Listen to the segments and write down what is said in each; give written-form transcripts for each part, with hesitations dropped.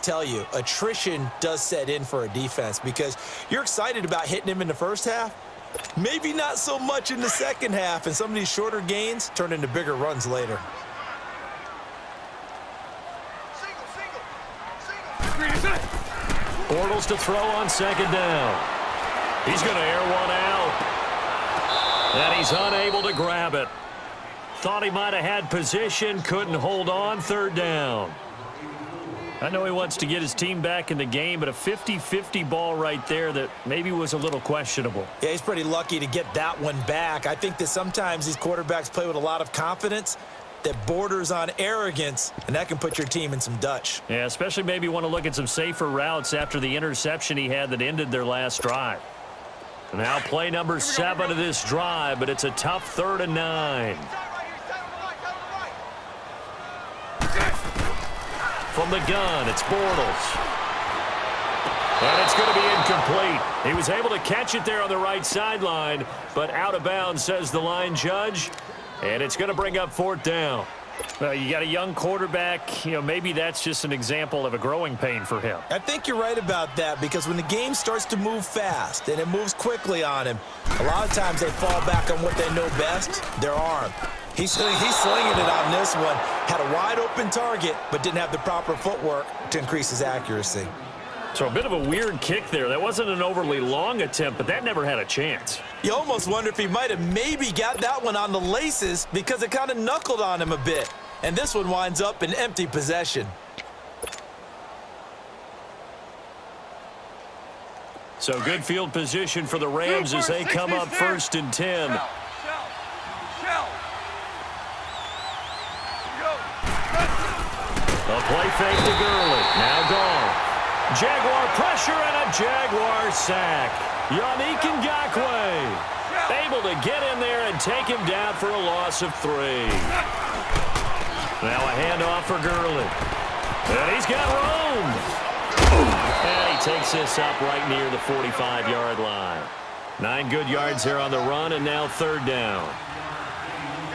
tell you, attrition does set in for a defense because you're excited about hitting him in the first half. Maybe not so much in the second half, and some of these shorter gains turn into bigger runs later. Bortles to throw on second down. He's going to air one out. And he's unable to grab it. Thought he might have had position, couldn't hold on, third down. I know he wants to get his team back in the game, but a 50-50 ball right there that maybe was a little questionable. Yeah, he's pretty lucky to get that one back. I think that sometimes these quarterbacks play with a lot of confidence that borders on arrogance, and that can put your team in some Dutch. Yeah, especially maybe want to look at some safer routes after the interception he had that ended their last drive. Now play number 7 of this drive, but it's a tough 3rd and 9. From the gun, it's Bortles. And it's going to be incomplete. He was able to catch it there on the right sideline, but out of bounds, says the line judge. And it's going to bring up 4th down. Well, you got a young quarterback. You know, maybe that's just an example of a growing pain for him. I think you're right about that because when the game starts to move fast and it moves quickly on him, a lot of times they fall back on what they know best, their arm. He's slinging it on this one. Had a wide-open target, but didn't have the proper footwork to increase his accuracy. So a bit of a weird kick there. That wasn't an overly long attempt, but that never had a chance. You almost wonder if he might have maybe got that one on the laces because it kind of knuckled on him a bit. And this one winds up in empty possession. So good field position for the Rams as they come up 1st and 10. A play fake to Gurley. Now gone. Jaguar pressure and a Jaguar sack. Yannick Ngakoue able to get in there and take him down for a loss of 3. Now a handoff for Gurley. And he's got room. And he takes this up right near the 45-yard line. 9 good yards there on the run, and now 3rd down.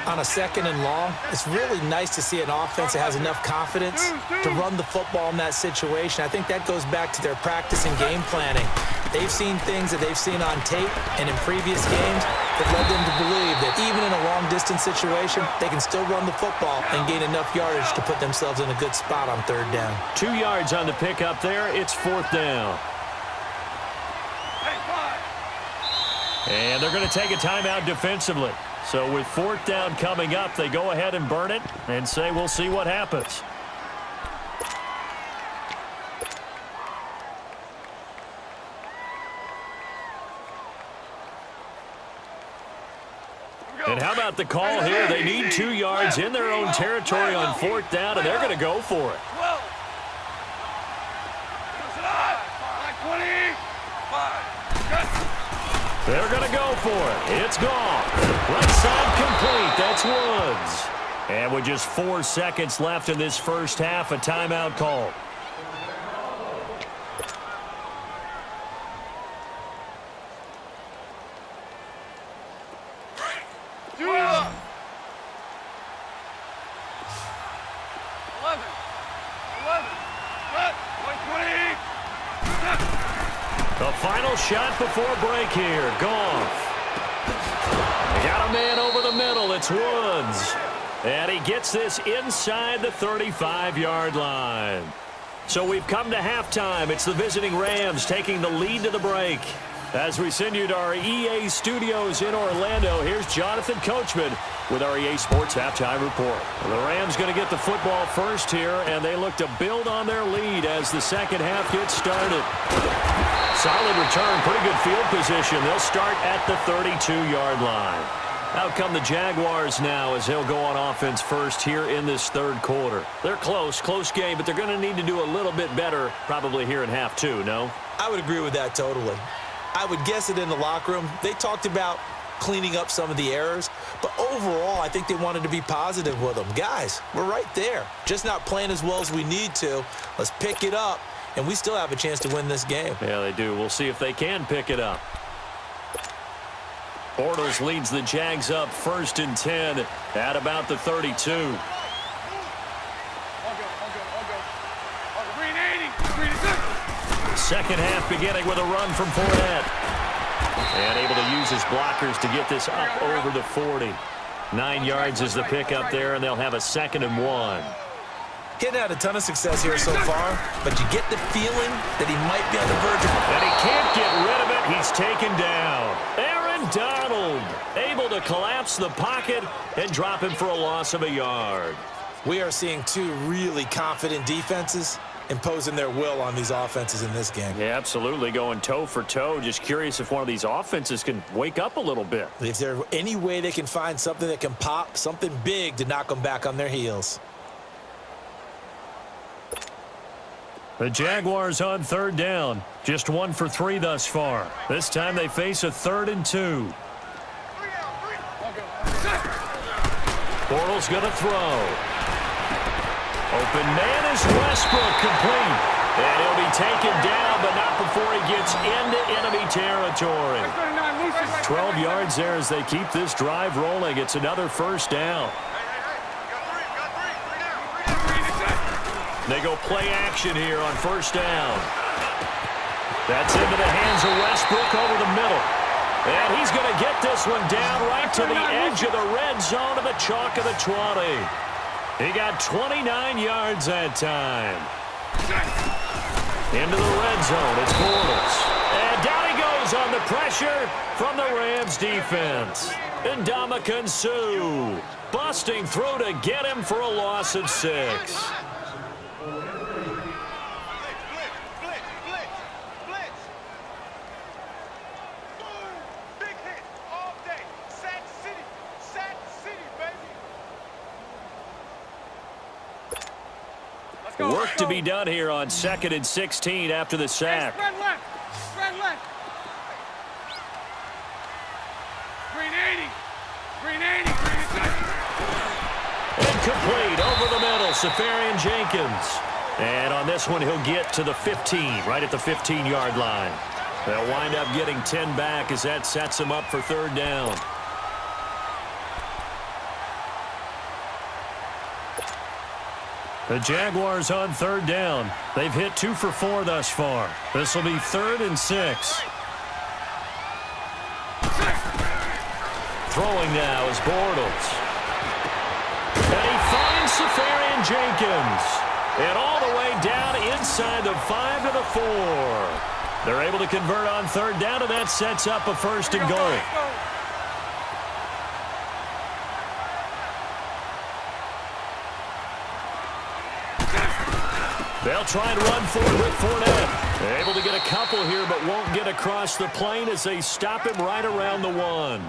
On a 2nd and long, it's really nice to see an offense that has enough confidence to run the football in that situation. I think that goes back to their practice and game planning. They've seen things that they've seen on tape and in previous games that led them to believe that even in a long-distance situation, they can still run the football and gain enough yardage to put themselves in a good spot on 3rd down. 2 yards on the pickup there. It's 4th down. And they're going to take a timeout defensively. So with 4th down coming up, they go ahead and burn it and say we'll see what happens. And how about the call here? They need 2 yards in their own territory on 4th down, and they're going to go for it. They're going to go for it. It's gone. Right side complete. That's Woods. And with just 4 seconds left in this first half, a timeout call. The final shot before break here. Goff. They got a man over the middle. It's Woods. And he gets this inside the 35-yard line. So we've come to halftime. It's the visiting Rams taking the lead to the break. As we send you to our EA studios in Orlando, here's Jonathan Coachman with our EA Sports Halftime Report. The Rams going to get the football first here, and they look to build on their lead as the second half gets started. Solid return, pretty good field position. They'll start at the 32-yard line. Out come the Jaguars now as they'll go on offense first here in this 3rd quarter. They're close game, but they're going to need to do a little bit better probably here in half 2, no? I would agree with that totally. I would guess it in the locker room. They talked about cleaning up some of the errors, but overall, I think they wanted to be positive with them. Guys, we're right there. Just not playing as well as we need to. Let's pick it up, and we still have a chance to win this game. Yeah, they do. We'll see if they can pick it up. Bortles leads the Jags up 1st and 10 at about the 32. Second half beginning with a run from Fournette. And able to use his blockers to get this up over the 40. 9 yards is the pickup there, and they'll have a 2nd and 1. Getting had a ton of success here so far, but you get the feeling that he might be on the verge of... And he can't get rid of it. He's taken down. Aaron Donald able to collapse the pocket and drop him for a loss of a yard. We are seeing two really confident defenses imposing their will on these offenses in this game. Yeah, absolutely, going toe for toe. Just curious if one of these offenses can wake up a little bit. If there's any way they can find something that can pop, something big to knock them back on their heels. The Jaguars on 3rd down. Just 1 for 3 thus far. This time they face a 3rd and 2. Bortles going to throw. Open man is Westbrook, complete. And he'll be taken down, but not before he gets into enemy territory. 12 yards there as they keep this drive rolling. It's another 1st down. They go play action here on 1st down. That's into the hands of Westbrook over the middle. And he's going to get this one down right to the edge of the red zone of the chalk of the 20. He got 29 yards that time. Into the red zone. It's Bortles. And down he goes on the pressure from the Rams defense. And Ndamukong Suh busting through to get him for a loss of 6. Work to be done here on 2nd and 16 after the sack. Spread left. Spread left. Green 80. Green 80. Green inside. Incomplete over the middle. Safarian Jenkins. And on this one, he'll get to the 15, right at the 15-yard line. They'll wind up getting 10 back as that sets him up for 3rd down. The Jaguars on 3rd down. They've hit 2 for 4 thus far. This will be 3rd and 6. Throwing now is Bortles. And he finds Safarian Jenkins. And all the way down inside the 5 to the 4. They're able to convert on 3rd down, and that sets up a 1st and goal. They'll try and run forward with Fournette. They're able to get a couple here, but won't get across the plane as they stop him right around the 1.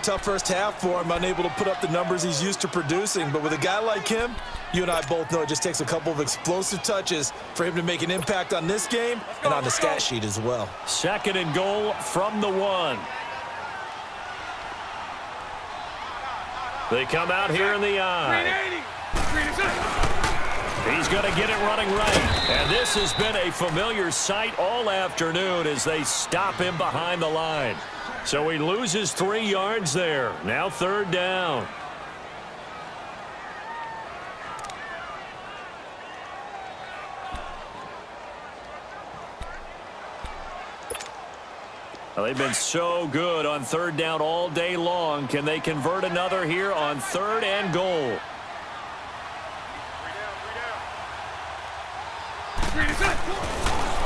Tough first half for him, unable to put up the numbers he's used to producing. But with a guy like him, you and I both know it just takes a couple of explosive touches for him to make an impact on this game and on the stat sheet as well. 2nd and goal from the 1. They come out here in the eye. He's going to get it running right. And this has been a familiar sight all afternoon as they stop him behind the line. So he loses 3 yards there. Now 3rd down. Well, they've been so good on 3rd down all day long. Can they convert another here on 3rd and goal?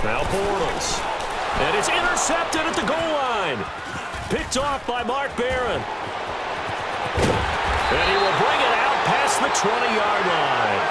Now Bortles. And it's intercepted at the goal line. Picked off by Mark Barron. And he will bring it out past the 20-yard line.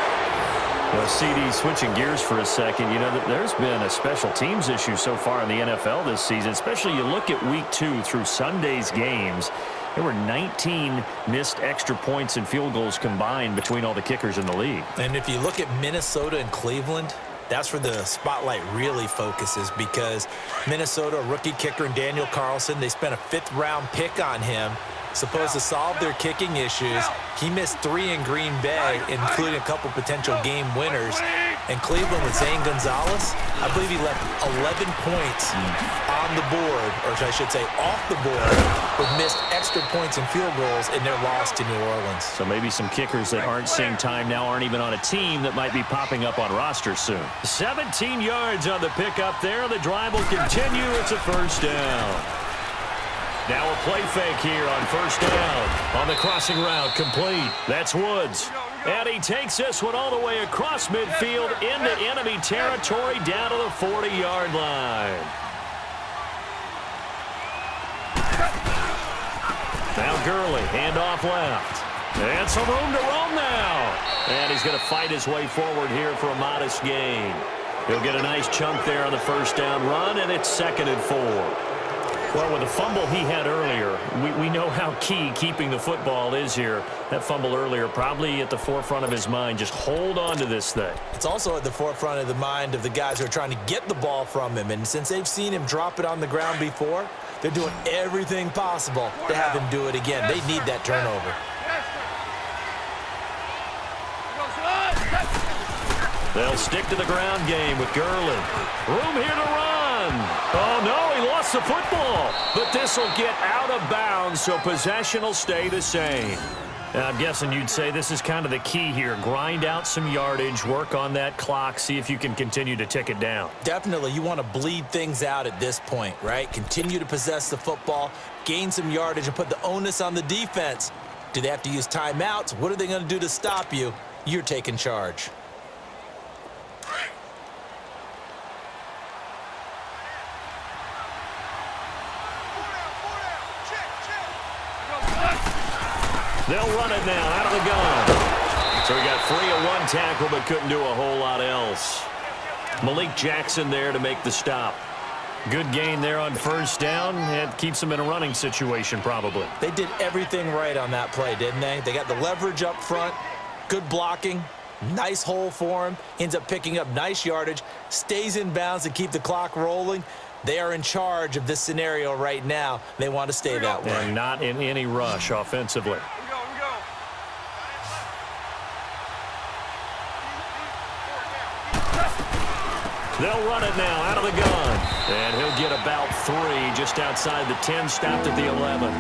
Well, CD, switching gears for a second, you know, there's been a special teams issue so far in the NFL this season, especially you look at week 2 through Sunday's games. There were 19 missed extra points and field goals combined between all the kickers in the league. And if you look at Minnesota and Cleveland, that's where the spotlight really focuses because Minnesota, rookie kicker and Daniel Carlson, they spent a 5th-round pick on him, supposed to solve their kicking issues. He missed 3 in Green Bay, including a couple potential game winners. And Cleveland with Zane Gonzalez, I believe he left 11 points on the board, or I should say off the board, with missed extra points and field goals in their loss to New Orleans. So maybe some kickers that aren't seeing time now aren't even on a team that might be popping up on rosters soon. 17 yards on the pickup there. The drive will continue. It's a first down. Now a play fake here on first down. On the crossing route, complete. That's Woods. And he takes this one all the way across midfield into enemy territory down to the 40-yard line. Now Gurley, handoff left. And some room to roam now. And he's going to fight his way forward here for a modest gain. He'll get a nice chunk there on the first down run, and it's 2nd and 4. Well, with the fumble he had earlier, we know how key keeping the football is here. That fumble earlier probably at the forefront of his mind. Just hold on to this thing. It's also at the forefront of the mind of the guys who are trying to get the ball from him. And since they've seen him drop it on the ground before, they're doing everything possible to have him do it again. They need that turnover. They'll stick to the ground game with Gurley. Room here to run. Oh, no, he lost the football. But this will get out of bounds, so possession will stay the same. I'm guessing you'd say this is kind of the key here. Grind out some yardage, work on that clock, see if you can continue to tick it down. Definitely. You want to bleed things out at this point, right? Continue to possess the football, gain some yardage, and put the onus on the defense. Do they have to use timeouts? What are they going to do to stop you? You're taking charge. They'll run it now out of the gun. So he got free of one tackle but couldn't do a whole lot else. Malik Jackson there to make the stop. Good gain there on first down. It keeps them in a running situation probably. They did everything right on that play, didn't they? They got the leverage up front, good blocking, nice hole for him, ends up picking up nice yardage, stays in bounds to keep the clock rolling. They are in charge of this scenario right now. They want to stay that way. And not in any rush offensively. They'll run it now out of the gun. And he'll get about 3 just outside the 10, stopped at the 11.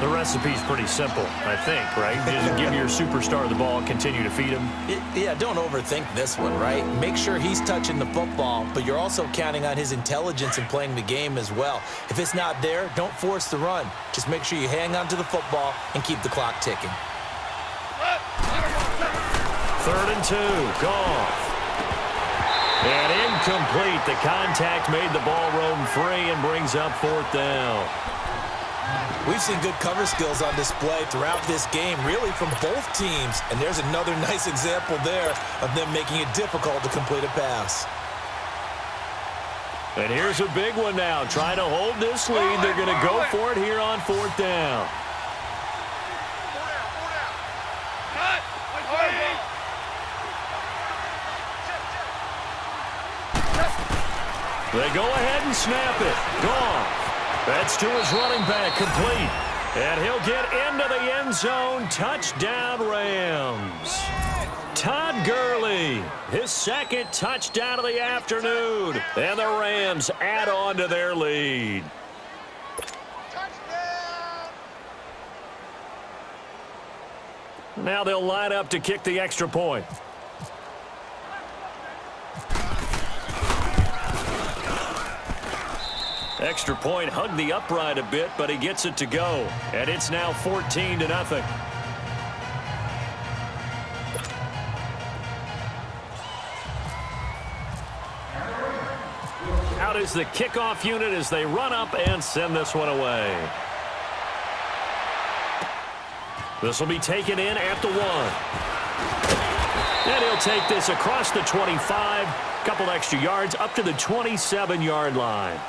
The recipe's pretty simple, I think, right? Just give your superstar the ball, continue to feed him. Yeah, don't overthink this one, right? Make sure he's touching the football, but you're also counting on his intelligence in playing the game as well. If it's not there, don't force the run. Just make sure you hang on to the football and keep the clock ticking. 3rd and 2, Goff. And incomplete. The contact made the ball roam free and brings up 4th down. We've seen good cover skills on display throughout this game, really from both teams. And there's another nice example there of them making it difficult to complete a pass. And here's a big one now. Trying to hold this lead. They're going to go for it here on 4th down. They go ahead and snap it. Goff. That's to his running back, complete. And he'll get into the end zone. Touchdown, Rams. Todd Gurley, his 2nd touchdown of the afternoon. And the Rams add on to their lead. Now they'll line up to kick the extra point. Extra point hugged the upright a bit, but he gets it to go. And it's now 14-0. Out is the kickoff unit as they run up and send this one away. This will be taken in at the 1. And he'll take this across the 25. Couple extra yards up to the 27-yard line.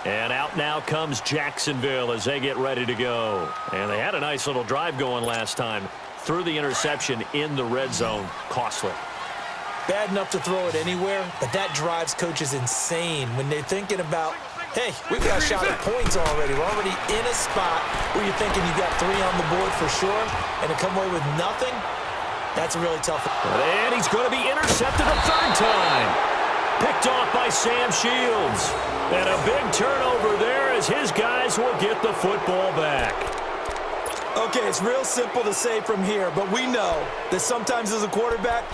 And out now comes Jacksonville as they get ready to go. And they had a nice little drive going last time. Threw the interception in the red zone. Costly. Bad enough to throw it anywhere, but that drives coaches insane when they're thinking about, hey, we've got a shot at points already. We're already in a spot where you're thinking you got 3 on the board for sure, and to come away with nothing, That's a really tough one. And he's going to be intercepted a third time. Picked off by Sam Shields. And a big turnover there as his guys will get the football back. Okay, it's real simple to say from here, but we know that sometimes as a quarterback,